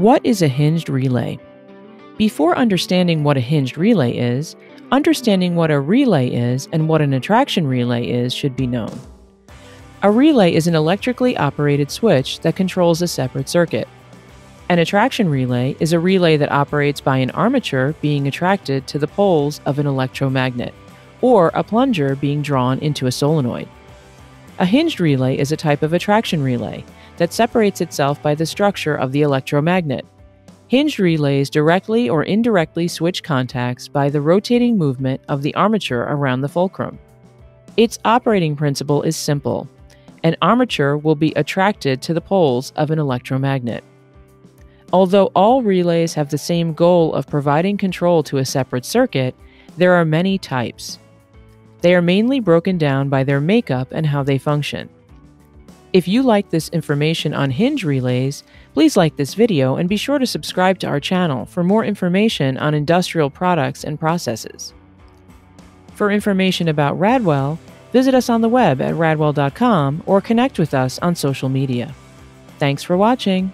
What is a hinged relay? Before understanding what a hinged relay is, understanding what a relay is and what an attraction relay is should be known. A relay is an electrically operated switch that controls a separate circuit. An attraction relay is a relay that operates by an armature being attracted to the poles of an electromagnet, or a plunger being drawn into a solenoid. A hinged relay is a type of attraction relay that separates itself by the structure of the electromagnet. Hinged relays directly or indirectly switch contacts by the rotating movement of the armature around the fulcrum. Its operating principle is simple. An armature will be attracted to the poles of an electromagnet. Although all relays have the same goal of providing control to a separate circuit, there are many types. They are mainly broken down by their makeup and how they function. If you like this information on hinge relays, please like this video and be sure to subscribe to our channel for more information on industrial products and processes. For information about Radwell, visit us on the web at radwell.com or connect with us on social media. Thanks for watching.